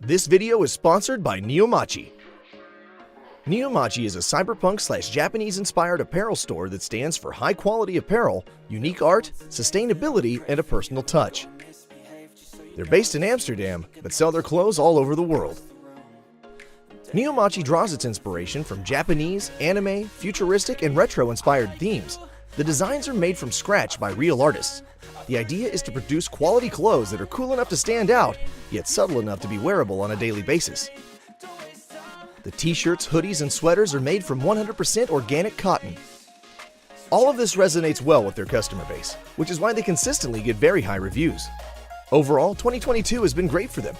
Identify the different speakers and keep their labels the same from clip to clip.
Speaker 1: This video is sponsored by Neomachi. Neomachi is a cyberpunk/Japanese-inspired apparel store that stands for high-quality apparel, unique art, sustainability, and a personal touch. They're based in Amsterdam, but sell their clothes all over the world. Neomachi draws its inspiration from Japanese, anime, futuristic, and retro-inspired themes. The designs are made from scratch by real artists. The idea is to produce quality clothes that are cool enough to stand out, yet subtle enough to be wearable on a daily basis. The t-shirts, hoodies, and sweaters are made from 100% organic cotton. All of this resonates well with their customer base, which is why they consistently get very high reviews. Overall, 2022 has been great for them.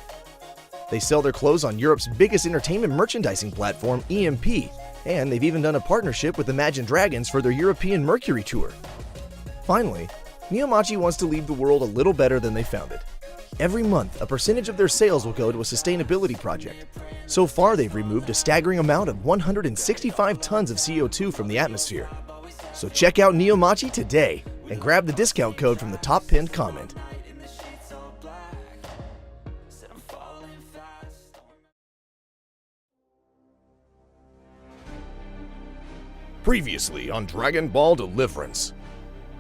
Speaker 1: They sell their clothes on Europe's biggest entertainment merchandising platform, EMP, and they've even done a partnership with Imagine Dragons for their European Mercury tour. Finally, Neomachi wants to leave the world a little better than they found it. Every month, a percentage of their sales will go to a sustainability project. So far, they've removed a staggering amount of 165 tons of CO2 from the atmosphere. So check out Neomachi today and grab the discount code from the top pinned comment. Previously on Dragon Ball Deliverance.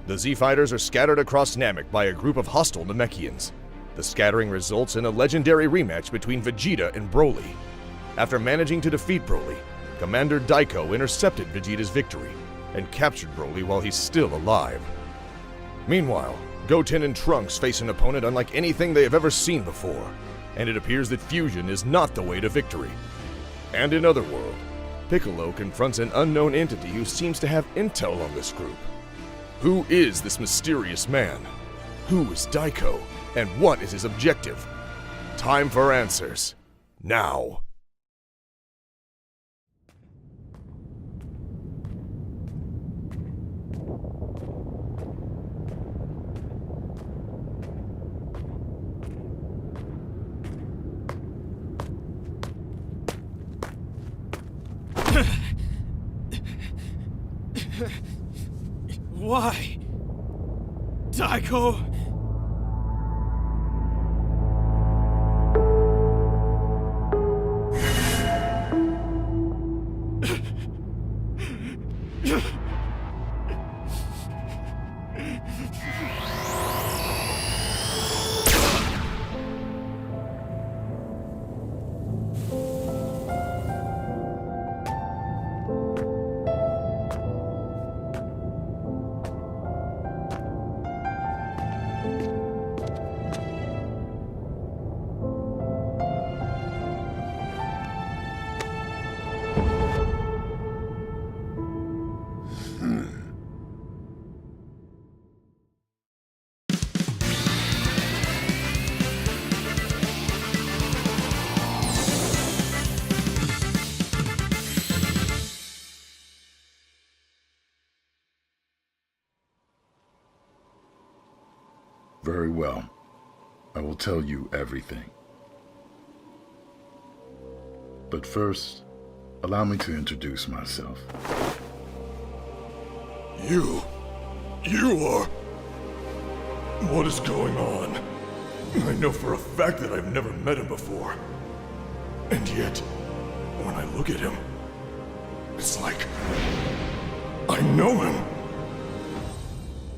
Speaker 1: The Z-Fighters are scattered across Namek by a group of hostile Namekians. The scattering results in a legendary rematch between Vegeta and Broly. After managing to defeat Broly, Commander Daiko intercepted Vegeta's victory and captured Broly while he's still alive. Meanwhile, Goten and Trunks face an opponent unlike anything they have ever seen before, and it appears that fusion is not the way to victory. And in Otherworld, Piccolo confronts an unknown entity who seems to have intel on this group. Who is this mysterious man? Who is Daiko? And what is his objective? Time for answers. Now.
Speaker 2: Why? Daiko?
Speaker 3: Very well. I will tell you everything. But first, allow me to introduce myself.
Speaker 4: You are... What is going on? I know for a fact that I've never met him before. And yet, when I look at him, it's like... I know him!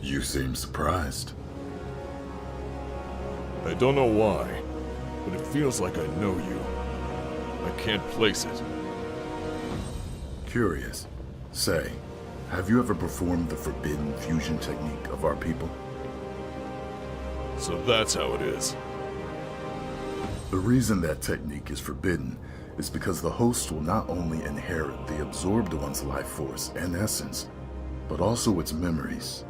Speaker 3: You seem surprised.
Speaker 4: I don't know why, but it feels like I know you. I can't place it.
Speaker 3: Curious. Say, have you ever performed the forbidden fusion technique of our people?
Speaker 4: So that's how it is.
Speaker 3: The reason that technique is forbidden is because the host will not only inherit the absorbed one's life force and essence, but also its memories.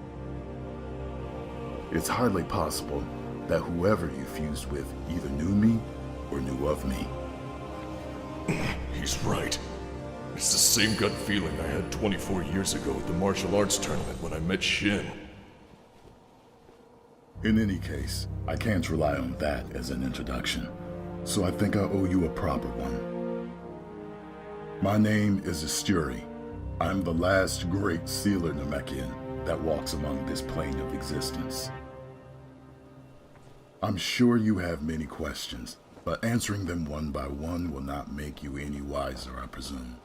Speaker 3: It's highly possible that whoever you fused with either knew me or knew of me.
Speaker 4: He's right. It's the same gut feeling I had 24 years ago at the martial arts tournament when I met Shin.
Speaker 3: In any case, I can't rely on that as an introduction, so I think I owe you a proper one. My name is Asturi. I'm the last great sealer Namekian that walks among this plane of existence. I'm sure you have many questions, but answering them one by one will not make you any wiser, I presume.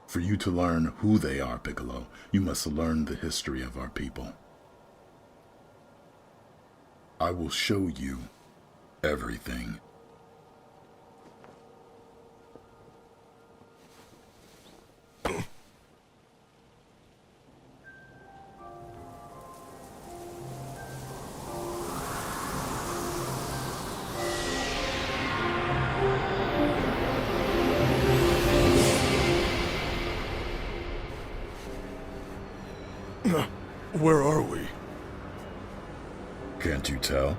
Speaker 3: For you to learn who they are, Piccolo, you must learn the history of our people. I will show you everything.
Speaker 4: Where are we?
Speaker 3: Can't you tell?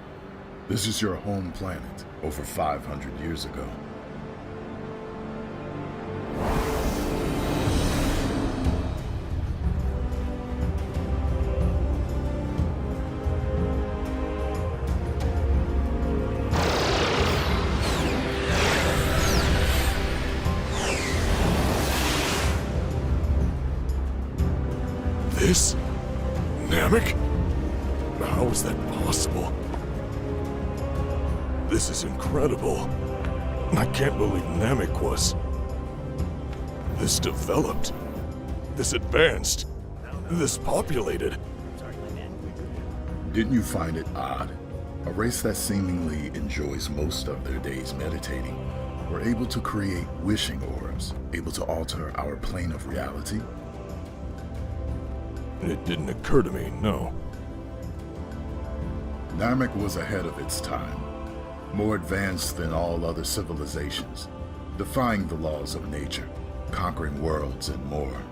Speaker 3: This is your home planet, over 500 years ago.
Speaker 4: This? Namek? How is that possible? This is incredible. I can't believe Namek was this developed, this advanced, this populated.
Speaker 3: Didn't you find it odd? A race that seemingly enjoys most of their days meditating were able to create wishing orbs, able to alter our plane of reality?
Speaker 4: It didn't occur to me, no.
Speaker 3: Namek was ahead of its time, more advanced than all other civilizations, defying the laws of nature, conquering worlds and more.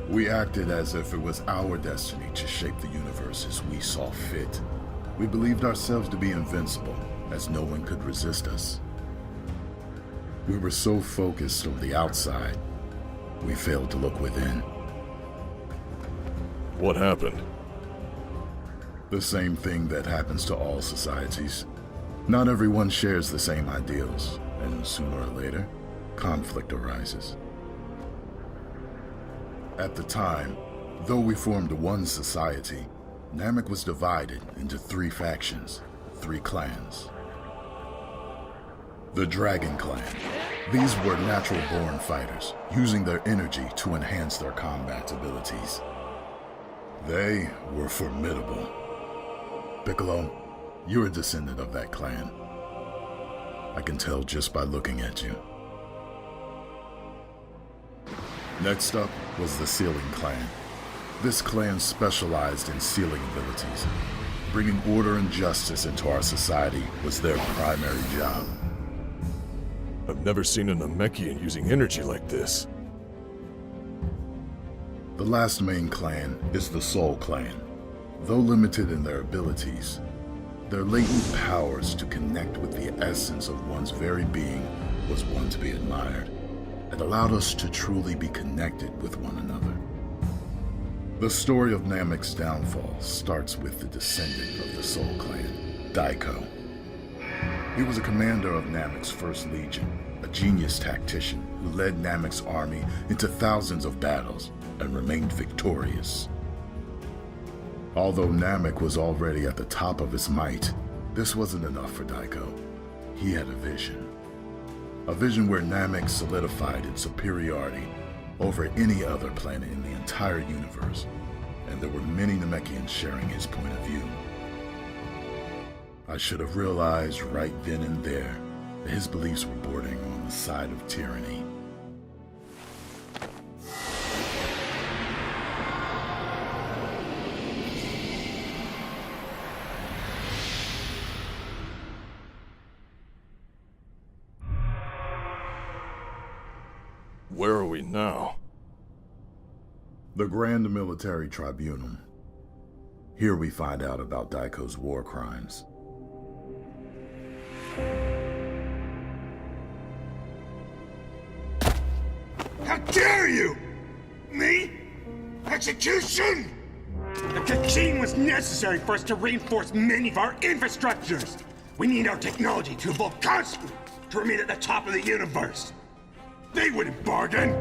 Speaker 3: We acted as if it was our destiny to shape the universe as we saw fit. We believed ourselves to be invincible, as no one could resist us. We were so focused on the outside, we failed to look within.
Speaker 4: What happened?
Speaker 3: The same thing that happens to all societies. Not everyone shares the same ideals, and sooner or later, conflict arises. At the time, though we formed one society, Namek was divided into 3 factions, 3 clans. The Dragon Clan. These were natural-born fighters, using their energy to enhance their combat abilities. They were formidable. Piccolo, you're a descendant of that clan. I can tell just by looking at you. Next up was the Sealing Clan. This clan specialized in sealing abilities. Bringing order and justice into our society was their primary job.
Speaker 4: I've never seen a Namekian using energy like this.
Speaker 3: The last main clan is the Soul Clan. Though limited in their abilities, their latent powers to connect with the essence of one's very being was one to be admired. It allowed us to truly be connected with one another. The story of Namek's downfall starts with the descendant of the Soul Clan, Daiko. He was a commander of Namek's First Legion, a genius tactician who led Namek's army into thousands of battles and remained victorious. Although Namek was already at the top of his might, this wasn't enough for Daiko. He had a vision. A vision where Namek solidified its superiority over any other planet in the entire universe, and there were many Namekians sharing his point of view. I should have realized right then and there that his beliefs were bordering on the side of tyranny.
Speaker 4: Where are we now?
Speaker 3: The Grand Military Tribunal. Here we find out about Daiko's war crimes.
Speaker 2: How dare you! Me? Execution! The Kachine was necessary for us to reinforce many of our infrastructures. We need our technology to evolve constantly to remain at the top of the universe. They wouldn't bargain.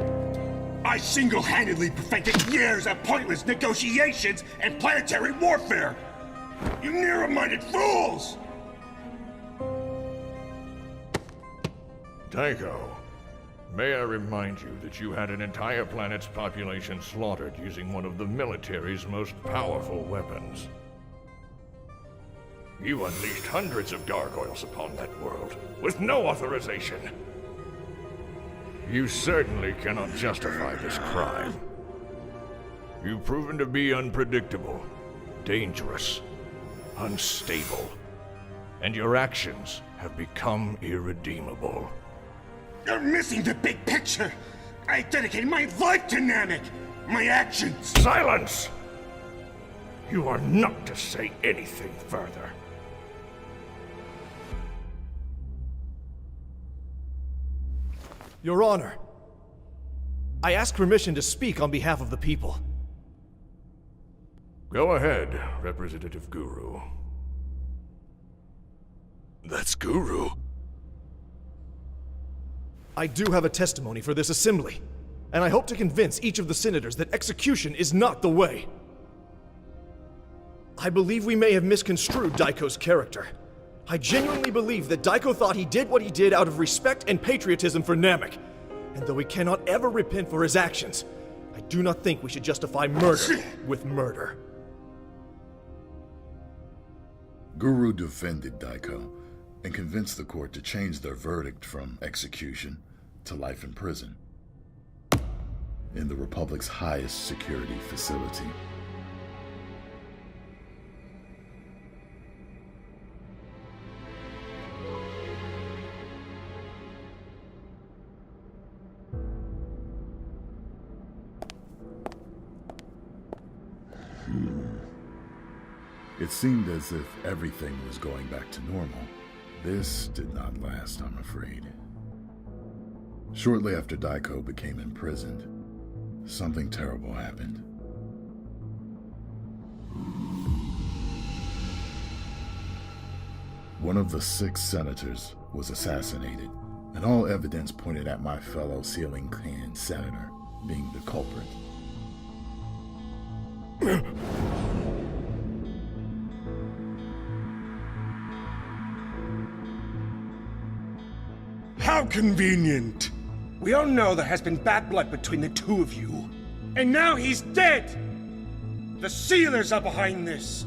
Speaker 2: I single-handedly perfected years of pointless negotiations and planetary warfare. You narrow-minded fools!
Speaker 4: Tycho, may I remind you that you had an entire planet's population slaughtered using one of the military's most powerful weapons. You unleashed hundreds of gargoyles upon that world, with no authorization. You certainly cannot justify this crime. You've proven to be unpredictable, dangerous, unstable, and your actions have become irredeemable.
Speaker 2: You're missing the big picture! I dedicated my life to Namek! My actions!
Speaker 4: Silence! You are not to say anything further.
Speaker 1: Your Honor, I ask permission to speak on behalf of the people.
Speaker 4: Go ahead, Representative Guru.
Speaker 5: That's Guru.
Speaker 1: I do have a testimony for this assembly, and I hope to convince each of the senators that execution is not the way. I believe we may have misconstrued Daiko's character. I genuinely believe that Daiko thought he did what he did out of respect and patriotism for Namek. And though he cannot ever repent for his actions, I do not think we should justify murder with murder.
Speaker 3: Guru defended Daiko and convinced the court to change their verdict from execution to life in prison in the Republic's highest security facility. It seemed as if everything was going back to normal. This did not last, I'm afraid. Shortly after Daiko became imprisoned, something terrible happened. One of the 6 senators was assassinated, and all evidence pointed at my fellow Sealing Clan senator being the culprit.
Speaker 2: How convenient! We all know there has been bad blood between the two of you. And now he's dead! The Sealers are behind this!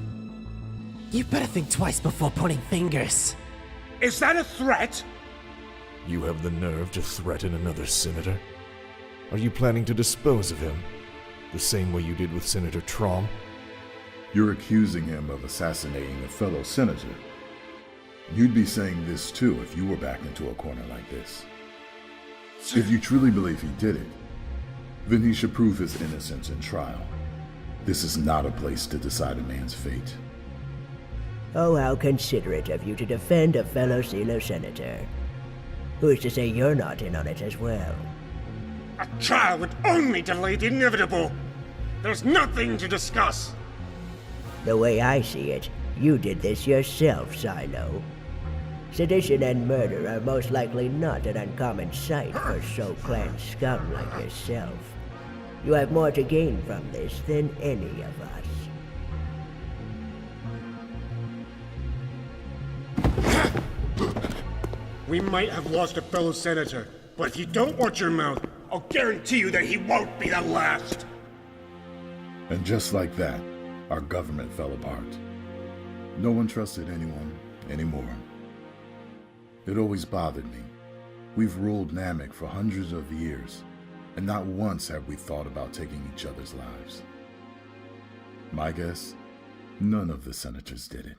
Speaker 6: You better think twice before pointing fingers.
Speaker 2: Is that a threat?
Speaker 1: You have the nerve to threaten another senator? Are you planning to dispose of him? The same way you did with Senator Traum?
Speaker 3: You're accusing him of assassinating a fellow senator. You'd be saying this too if you were backed into a corner like this. If you truly believe he did it, then he should prove his innocence in trial. This is not a place to decide a man's fate.
Speaker 7: Oh, how considerate of you to defend a fellow Sealer senator. Who's to say you're not in on it as well?
Speaker 2: A trial would only delay the inevitable! There's nothing to discuss!
Speaker 7: The way I see it, you did this yourself, Silo. Sedition and murder are most likely not an uncommon sight for so-clan scum like yourself. You have more to gain from this than any of us.
Speaker 2: We might have lost a fellow senator, but if you don't watch your mouth, I'll guarantee you that he won't be the last!
Speaker 3: And just like that, our government fell apart. No one trusted anyone anymore. It always bothered me. We've ruled Namek for hundreds of years, and not once have we thought about taking each other's lives. My guess, none of the senators did it.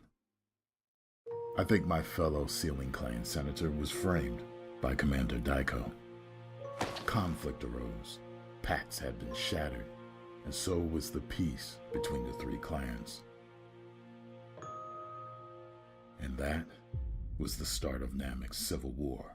Speaker 3: I think my fellow Sealing Clan senator was framed by Commander Daiko. Conflict arose, pacts had been shattered, and so was the peace between the 3 clans. And that was the start of Namek's civil war.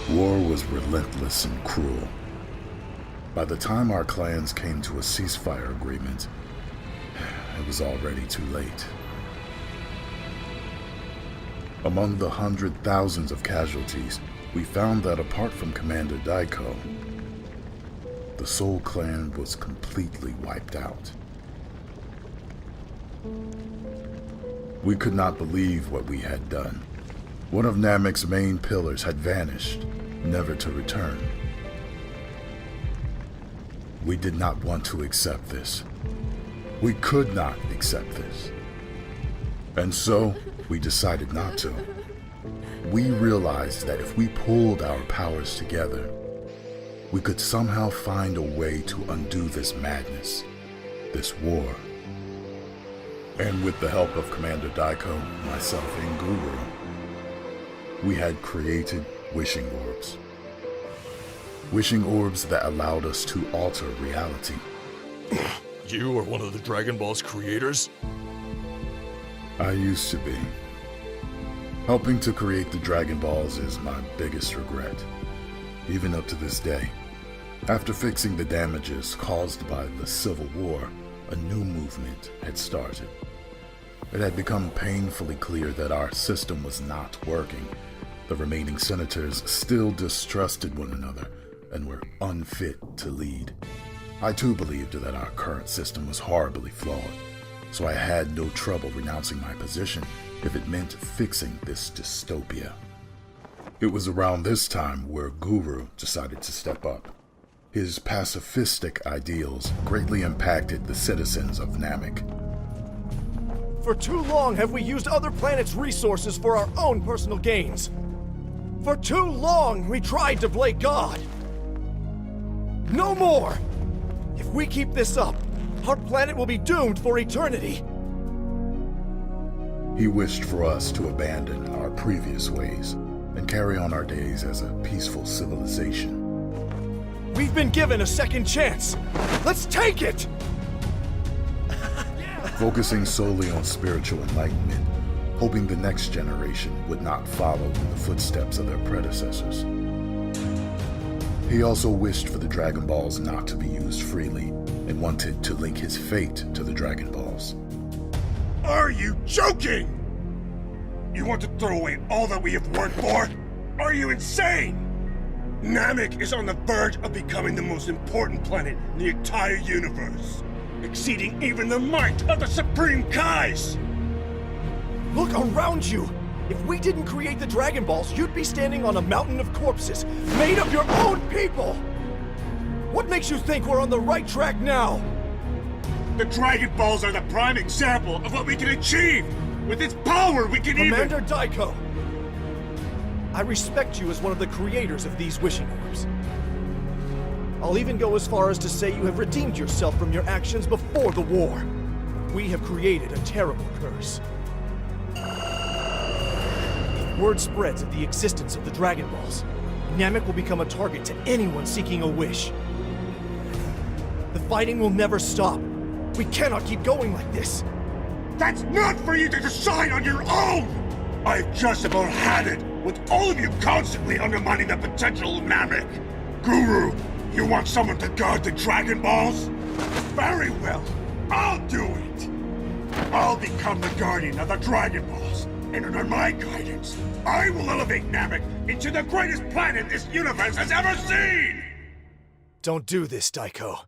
Speaker 3: War was relentless and cruel, By the time our clans came to a ceasefire agreement, it was already too late. Among the thousands of casualties, we found that apart from Commander Daiko, the Soul Clan was completely wiped out. We could not believe what we had done. One of Namek's main pillars had vanished, never to return. We did not want to accept this. We could not accept this. And so, we decided not to. We realized that if we pulled our powers together, we could somehow find a way to undo this madness, this war. And with the help of Commander Daiko, myself, and Guru, we had created wishing orbs. Wishing orbs that allowed us to alter reality.
Speaker 4: You are one of the Dragon Ball's creators?
Speaker 3: I used to be. Helping to create the Dragon Balls is my biggest regret, even up to this day. After fixing the damages caused by the Civil War, a new movement had started. It had become painfully clear that our system was not working. The remaining senators still distrusted one another and were unfit to lead. I too believed that our current system was horribly flawed, so I had no trouble renouncing my position if it meant fixing this dystopia. It was around this time where Guru decided to step up. His pacifistic ideals greatly impacted the citizens of Namek.
Speaker 1: For too long have we used other planets' resources for our own personal gains. For too long we tried to play God. No more! If we keep this up, our planet will be doomed for eternity.
Speaker 3: He wished for us to abandon our previous ways and carry on our days as a peaceful civilization.
Speaker 1: We've been given a second chance. Let's take it!
Speaker 3: Focusing solely on spiritual enlightenment, hoping the next generation would not follow in the footsteps of their predecessors. He also wished for the Dragon Balls not to be used freely and wanted to link his fate to the Dragon Balls.
Speaker 2: Are you joking? You want to throw away all that we have worked for? Are you insane? Namek is on the verge of becoming the most important planet in the entire universe, exceeding even the might of the Supreme Kais!
Speaker 1: Look around you! If we didn't create the Dragon Balls, you'd be standing on a mountain of corpses, made of your own people! What makes you think we're on the right track now?
Speaker 2: The Dragon Balls are the prime example of what we can achieve! With its power, we can
Speaker 1: Commander Daiko! I respect you as one of the creators of these wishing orbs. I'll even go as far as to say you have redeemed yourself from your actions before the war. We have created a terrible curse. If word spreads of the existence of the Dragon Balls, Namek will become a target to anyone seeking a wish. The fighting will never stop. We cannot keep going like this.
Speaker 2: That's not for you to decide on your own! I've just about had it, with all of you constantly undermining the potential of Namek. Guru, you want someone to guard the Dragon Balls? Very well, I'll do it! I'll become the guardian of the Dragon Balls, and under my guidance, I will elevate Namek into the greatest planet this universe has ever seen!
Speaker 1: Don't do this, Daiko.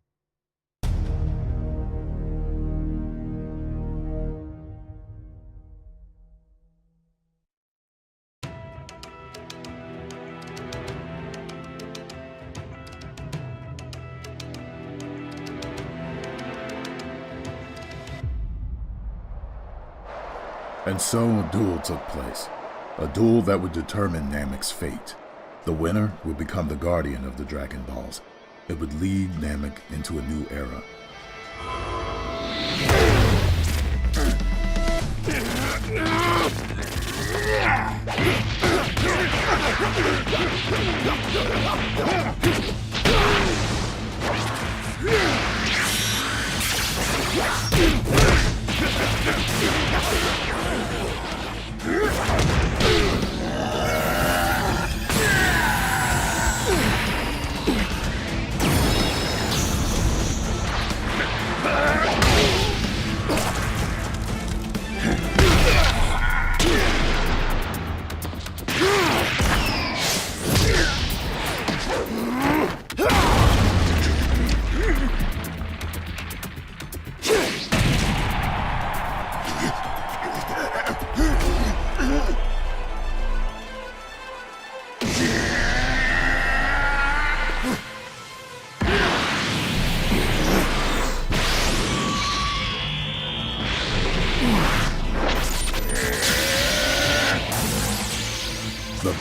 Speaker 3: And so a duel took place. A duel that would determine Namek's fate. The winner would become the guardian of the Dragon Balls. It would lead Namek into a new era.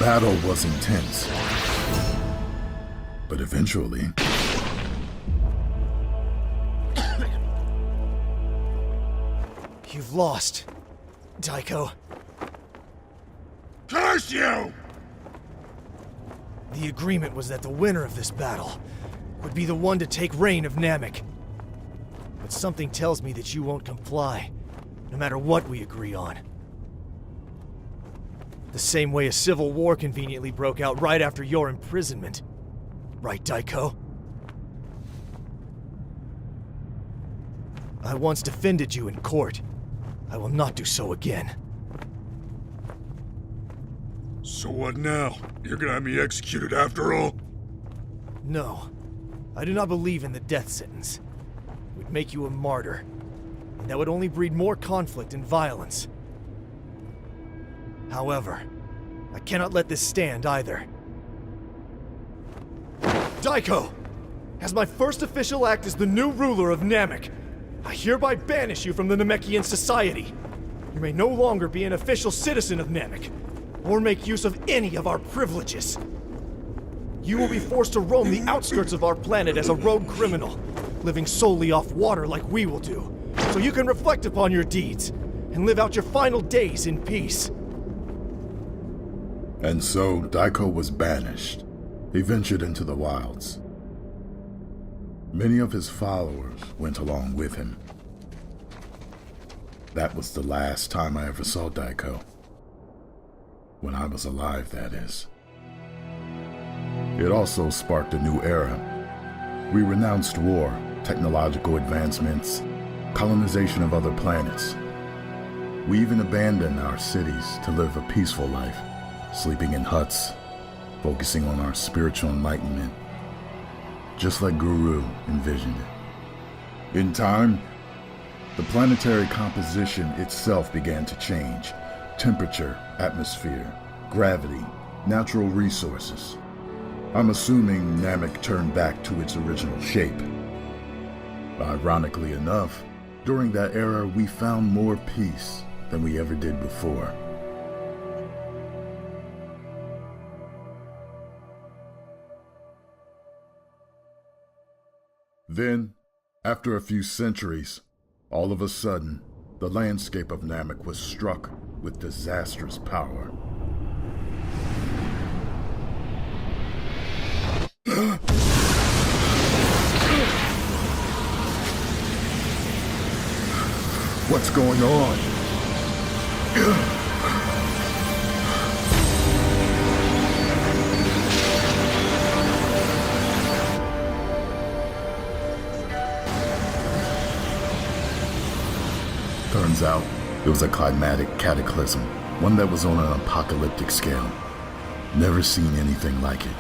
Speaker 3: battle was intense. But eventually,
Speaker 1: You've lost, Daiko.
Speaker 2: Curse you!
Speaker 1: The agreement was that the winner of this battle would be the one to take reign of Namek. But something tells me that you won't comply, no matter what we agree on. The same way a civil war conveniently broke out right after your imprisonment. Right, Daiko? I once defended you in court. I will not do so again.
Speaker 2: So what now? You're gonna have me executed after all?
Speaker 1: No, I do not believe in the death sentence. It would make you a martyr, and that would only breed more conflict and violence. However, I cannot let this stand either. Daiko! As my first official act as the new ruler of Namek, I hereby banish you from the Namekian society. You may no longer be an official citizen of Namek, or make use of any of our privileges. You will be forced to roam the outskirts of our planet as a rogue criminal, living solely off water like we will do, so you can reflect upon your deeds and live out your final days in peace.
Speaker 3: and so Daiko was banished. He ventured into the wilds. Many of his followers went along with him. That was the last time I ever saw Daiko. When I was alive, that is. It also sparked a new era. We renounced war, technological advancements, colonization of other planets. We even abandoned our cities to live a peaceful life, sleeping in huts, focusing on our spiritual enlightenment, just like Guru envisioned it. In time, the planetary composition itself began to change. Temperature, atmosphere, gravity, natural resources. I'm assuming Namek turned back to its original shape. Ironically enough, during that era we found more peace than we ever did before. Then, after a few centuries, all of a sudden, the landscape of Namek was struck with disastrous power. What's going on? Turns out, it was a climatic cataclysm, one that was on an apocalyptic scale. Never seen anything like it.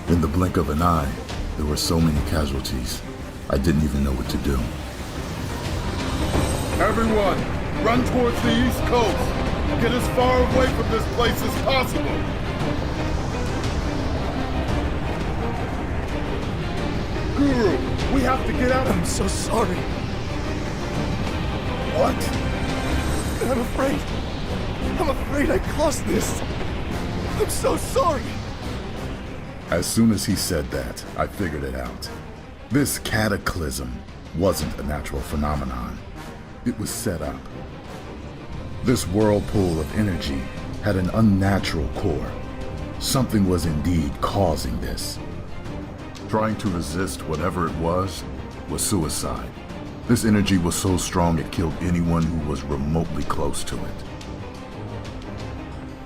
Speaker 3: In the blink of an eye, there were so many casualties, I didn't even know what to do. Everyone, run towards the East Coast! Get as far away from this place as possible! Guru, we have to get out!
Speaker 1: I'm so sorry.
Speaker 3: What?
Speaker 1: I'm afraid I caused this. I'm so sorry.
Speaker 3: As soon as he said that, I figured it out. This cataclysm wasn't a natural phenomenon. It was set up. This whirlpool of energy had an unnatural core. Something was indeed causing this. Trying to resist whatever it was suicide. This energy was so strong it killed anyone who was remotely close to it.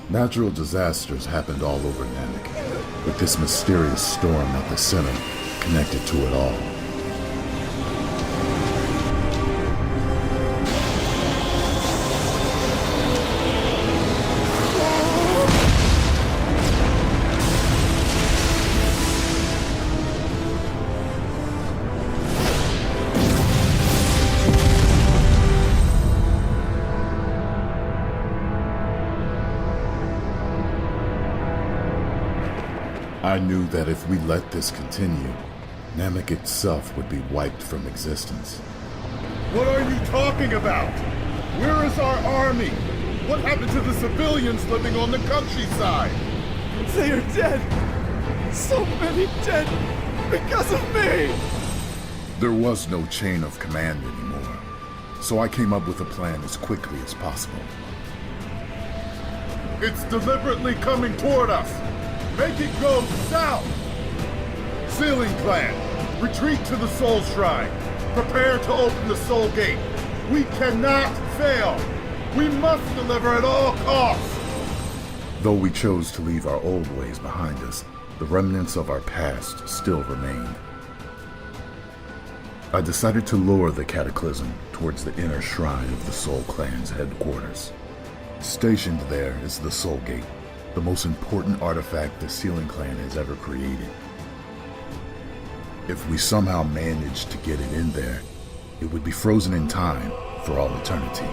Speaker 3: Natural disasters happened all over Namek, with this mysterious storm at the center connected to it all. I knew that if we let this continue, Namek itself would be wiped from existence.
Speaker 8: What are you talking about? Where is our army? What happened to the civilians living on the countryside?
Speaker 4: They are dead! So many dead because of me!
Speaker 3: There was no chain of command anymore, so I came up with a plan as quickly as possible.
Speaker 8: It's deliberately coming toward us! Make it go south! Sealing plan! Retreat to the Soul Shrine! Prepare to open the Soul Gate! We cannot fail! We must deliver at all costs!
Speaker 3: Though we chose to leave our old ways behind us, the remnants of our past still remained. I decided to lure the Cataclysm towards the inner shrine of the Soul Clan's headquarters. Stationed there is the Soul Gate, the most important artifact the Sealing Clan has ever created. If we somehow managed to get it in there, it would be frozen in time for all eternity.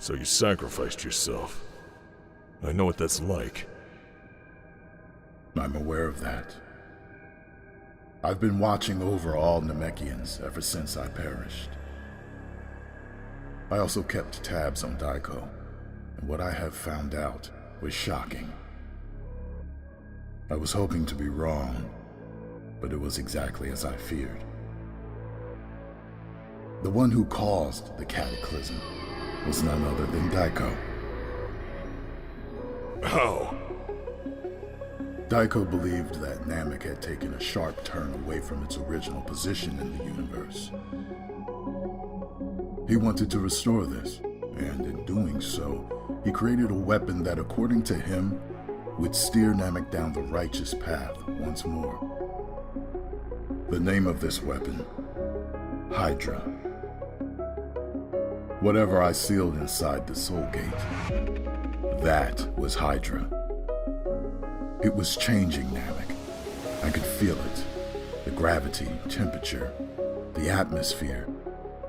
Speaker 4: So you sacrificed yourself. I know what that's like.
Speaker 3: I'm aware of that. I've been watching over all Namekians ever since I perished. I also kept tabs on Daiko, and what I have found out was shocking. I was hoping to be wrong, but it was exactly as I feared. The one who caused the cataclysm was none other than Daiko.
Speaker 4: How?
Speaker 3: Daiko believed that Namek had taken a sharp turn away from its original position in the universe. He wanted to restore this, and in doing so, he created a weapon that, according to him, would steer Namek down the righteous path once more. The name of this weapon, Hydra. Whatever I sealed inside the Soul Gate, that was Hydra. It was changing Namek. I could feel it. The gravity, temperature, the atmosphere,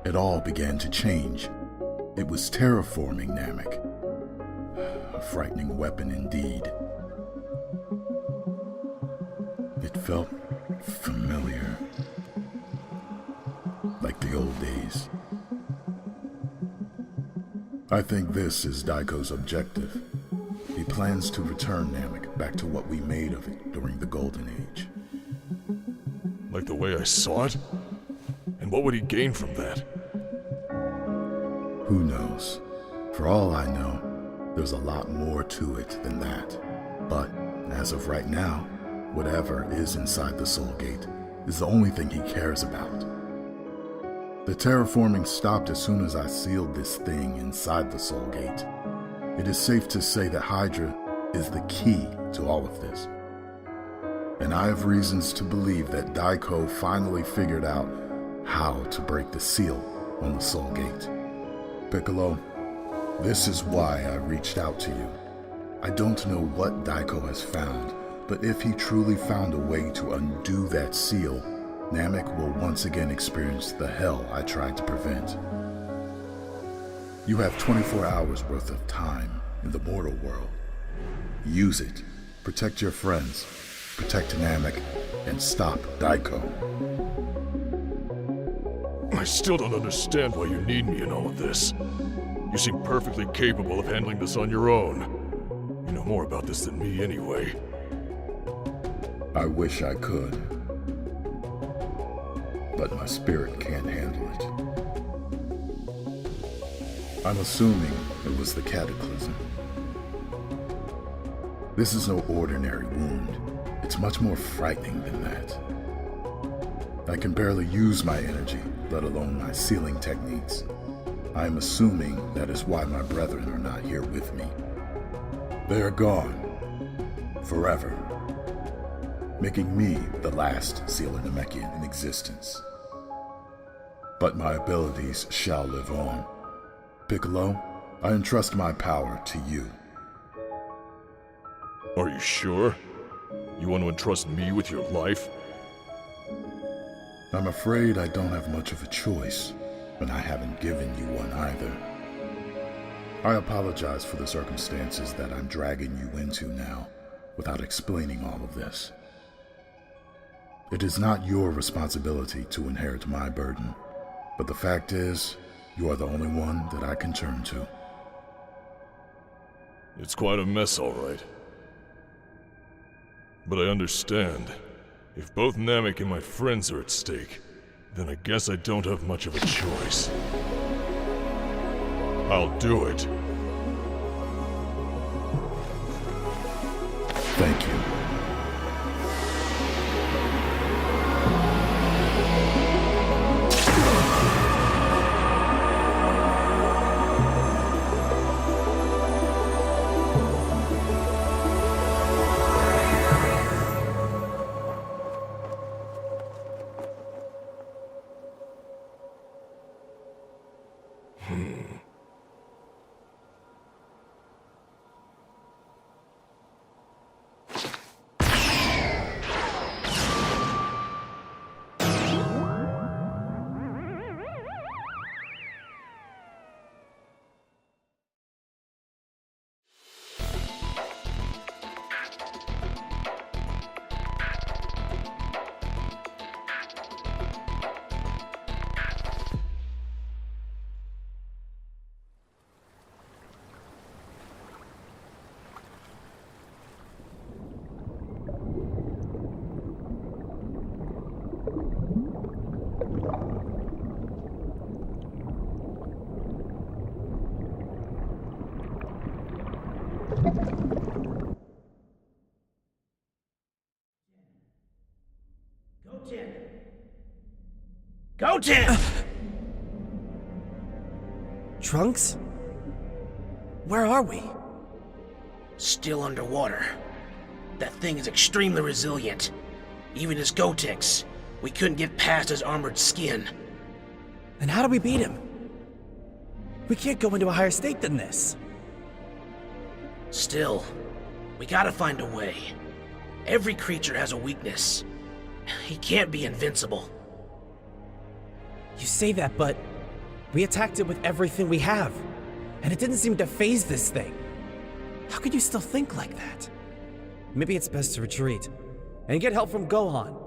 Speaker 3: it all began to change. It was terraforming Namek. A frightening weapon indeed. It felt familiar. Like the old days. I think this is Daiko's objective. He plans to return Namek back to what we made of it during the Golden Age.
Speaker 4: Like the way I saw it? And what would he gain from that?
Speaker 3: Who knows? For all I know, there's a lot more to it than that. But, as of right now, whatever is inside the Soul Gate is the only thing he cares about. The terraforming stopped as soon as I sealed this thing inside the Soul Gate. It is safe to say that Hydra is the key to all of this. And I have reasons to believe that Daiko finally figured out how to break the seal on the Soul Gate. Piccolo, this is why I reached out to you. I don't know what Daiko has found, but if he truly found a way to undo that seal, Namek will once again experience the hell I tried to prevent. You have 24 hours worth of time in the mortal world. Use it. Protect your friends, protect Namek, and stop Daiko.
Speaker 4: I still don't understand why you need me in all of this. You seem perfectly capable of handling this on your own. You know more about this than me anyway.
Speaker 3: I wish I could. But my spirit can't handle it. I'm assuming it was the cataclysm. This is no ordinary wound. It's much more frightening than that. I can barely use my energy, let alone my sealing techniques. I am assuming that is why my brethren are not here with me. They are gone. Forever. Making me the last Sealer Namekian in existence. But my abilities shall live on. Piccolo, I entrust my power to you.
Speaker 4: Are you sure? You want to entrust me with your life?
Speaker 3: I'm afraid I don't have much of a choice, and I haven't given you one either. I apologize for the circumstances that I'm dragging you into now, without explaining all of this. It is not your responsibility to inherit my burden, but the fact is, you are the only one that I can turn to.
Speaker 4: It's quite a mess, all right. But I understand. If both Namek and my friends are at stake, then I guess I don't have much of a choice. I'll do it.
Speaker 3: Thank you.
Speaker 9: Goten!
Speaker 6: Trunks? Where are we?
Speaker 9: Still underwater. That thing is extremely resilient. Even as Gotenks, we couldn't get past his armored skin.
Speaker 6: And how do we beat him? We can't go into a higher state than this.
Speaker 9: Still, we gotta find a way. Every creature has a weakness. He can't be invincible.
Speaker 6: You say that, but we attacked it with everything we have, and it didn't seem to faze this thing. How could you still think like that? Maybe it's best to retreat and get help from Gohan.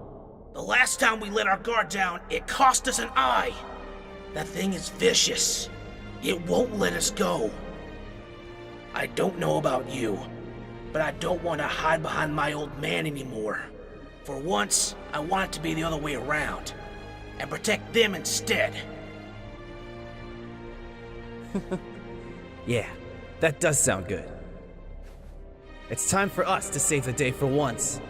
Speaker 9: The last time we let our guard down, it cost us an eye. That thing is vicious. It won't let us go. I don't know about you, but I don't want to hide behind my old man anymore. For once, I want it to be the other way around, and protect them instead.
Speaker 6: Yeah, that does sound good. It's time for us to save the day for once.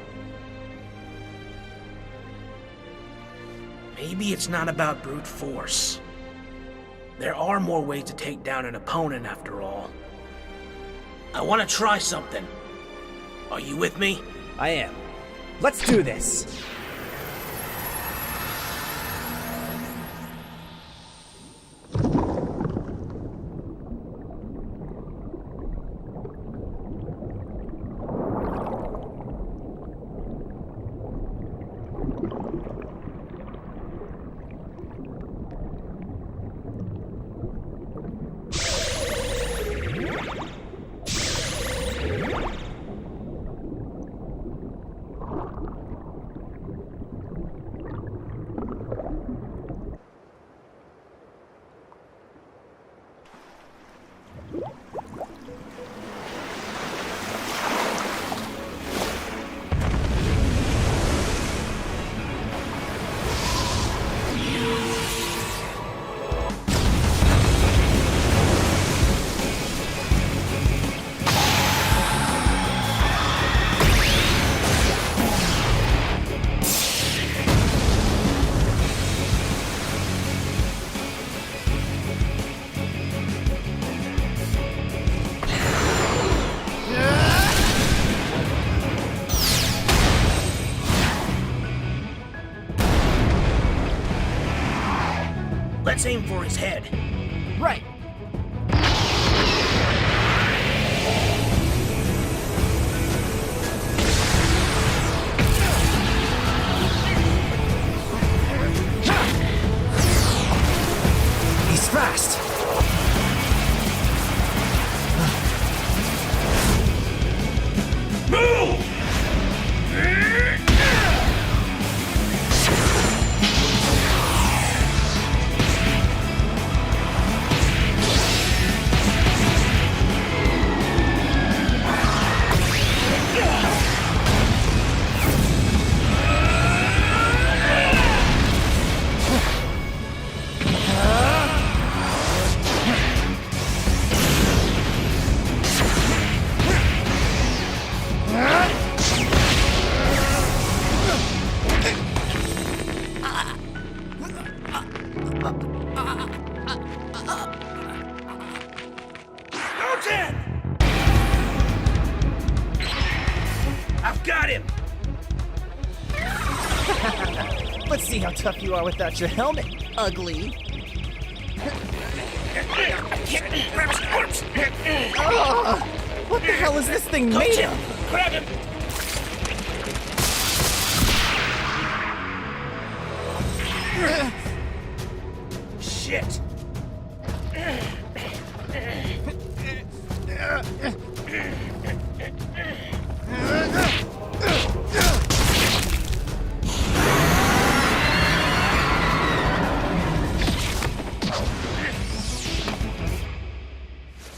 Speaker 9: Maybe it's not about brute force. There are more ways to take down an opponent after all. I want to try something. Are you with me?
Speaker 6: I am. Let's do this!
Speaker 9: Let's aim for his head.
Speaker 6: Right! He's fast!
Speaker 9: Move! I've got him!
Speaker 6: Let's see how tough you are without your helmet, ugly. Oh, what the hell is this thing made of?
Speaker 9: Grab him! Shit!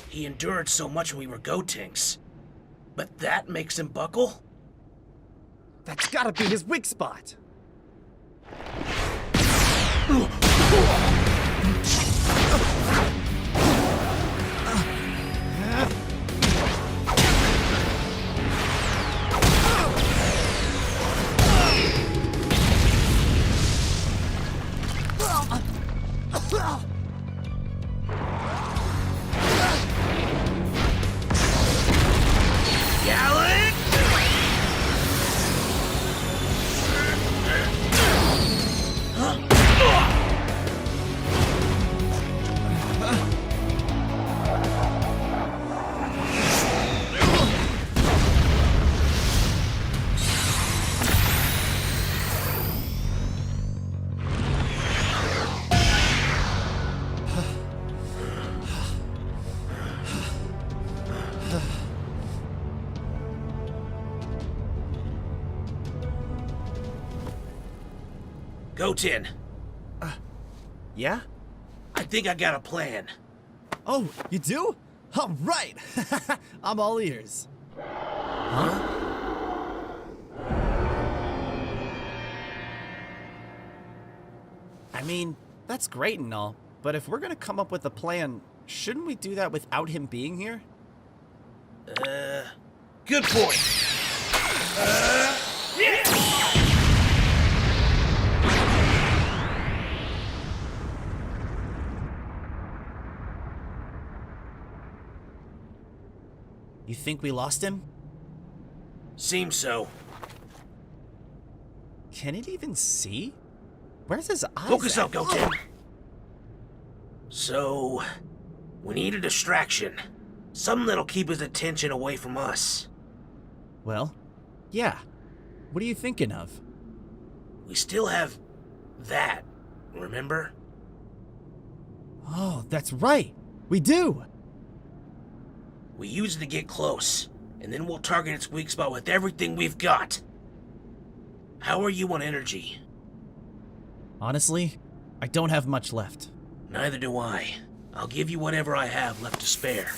Speaker 9: He endured so much when we were Gotenks. But that makes him buckle?
Speaker 6: That's gotta be his weak spot.
Speaker 9: Goten,
Speaker 6: Yeah?
Speaker 9: I think I got a plan.
Speaker 6: Oh, you do? All right. I'm all ears. Huh? I mean, that's great and all, but if we're gonna come up with a plan, shouldn't we do that without him being here?
Speaker 9: Good point.
Speaker 6: You think we lost him?
Speaker 9: Seems so.
Speaker 6: Can it even see? Where's his eyes?
Speaker 9: Focus
Speaker 6: at?
Speaker 9: up, Goten. So, we need a distraction. Something that'll keep his attention away from us.
Speaker 6: Well, yeah. What are you thinking of?
Speaker 9: We still have that, remember?
Speaker 6: Oh, that's right. We do.
Speaker 9: We use it to get close, and then we'll target its weak spot with everything we've got. How are you on energy?
Speaker 6: Honestly, I don't have much left.
Speaker 9: Neither do I. I'll give you whatever I have left to spare.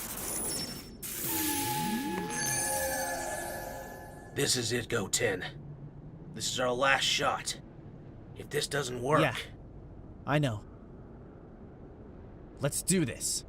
Speaker 9: This is it, Goten. This is our last shot. If this doesn't work...
Speaker 6: Yeah, I know. Let's do this.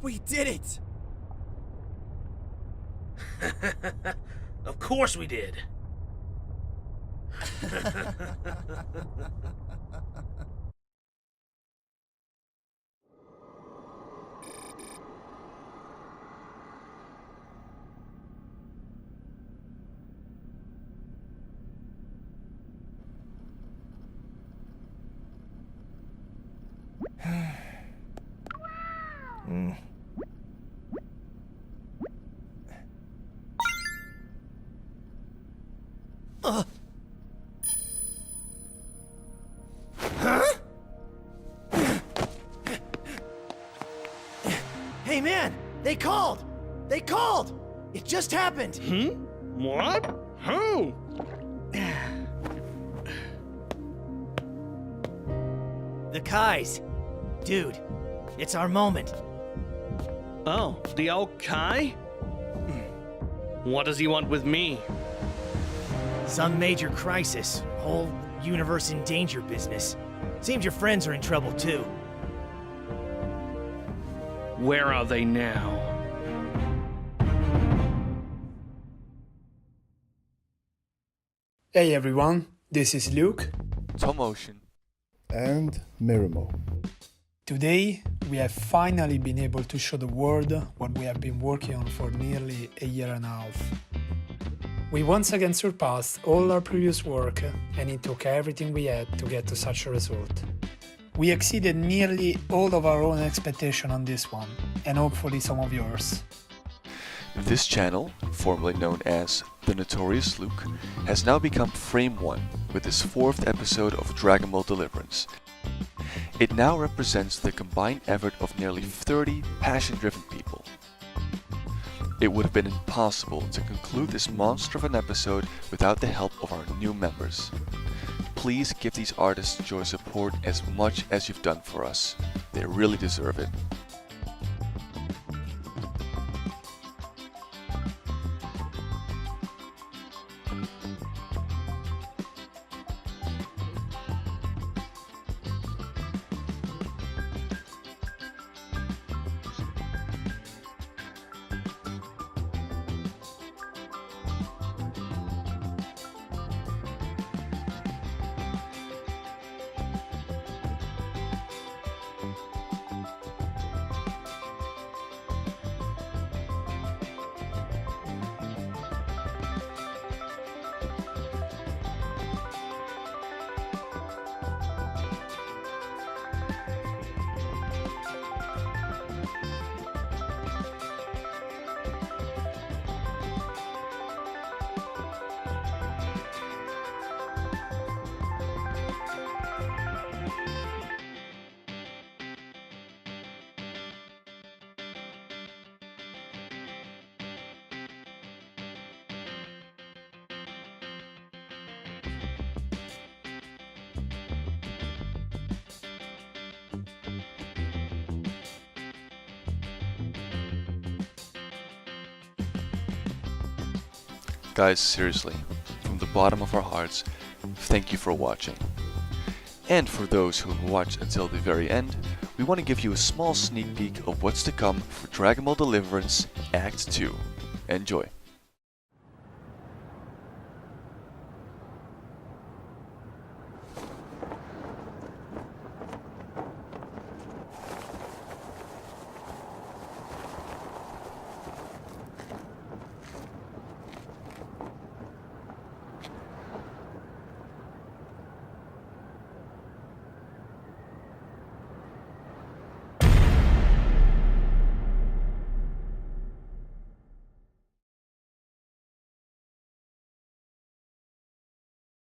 Speaker 6: We did it!
Speaker 9: Of course we did.
Speaker 6: Hey man,
Speaker 1: They called! They called! It just happened!
Speaker 10: What? Who?
Speaker 1: The Kais. Dude, it's our moment.
Speaker 10: Oh, the old Kai? What does he want with me?
Speaker 1: Some major crisis. Whole universe in danger business. Seems your friends are in trouble too.
Speaker 10: Where are they now?
Speaker 11: Hey everyone, this is Luke.
Speaker 12: Tomotion.
Speaker 8: And Miramo.
Speaker 11: Today, we have finally been able to show the world what we have been working on for nearly a year and a half. We once again surpassed all our previous work, and it took everything we had to get to such a result. We exceeded nearly all of our own expectations on this one, and hopefully some of yours.
Speaker 12: This channel, formerly known as The Notorious Luke, has now become Frame 1 with its 4th episode of Dragon Ball Deliverance. It now represents the combined effort of nearly 30 passion-driven people. It would have been impossible to conclude this monster of an episode without the help of our new members. Please give these artists your support as much as you've done for us. They really deserve it. Guys, seriously, from the bottom of our hearts, thank you for watching. And for those who have watched until the very end, we want to give you a small sneak peek of what's to come for Dragon Ball Deliverance Act 2. Enjoy!